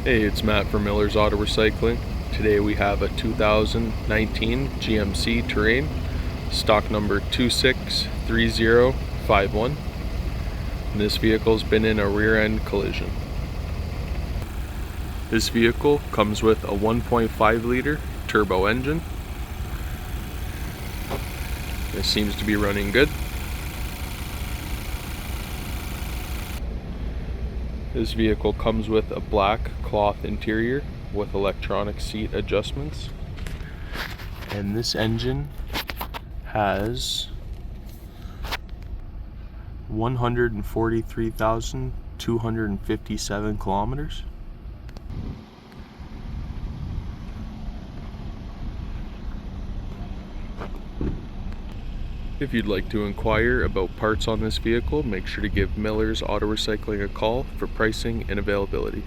Hey, it's Matt from Miller's Auto Recycling. Today we have a 2019 GMC Terrain, stock number 263051. And this vehicle's been in a rear end collision. This vehicle comes with a 1.5 liter turbo engine. It seems to be running good. This vehicle comes with a black cloth interior with electronic seat adjustments. And this engine has 143,257 kilometers. If you'd like to inquire about parts on this vehicle, make sure to give Miller's Auto Recycling a call for pricing and availability.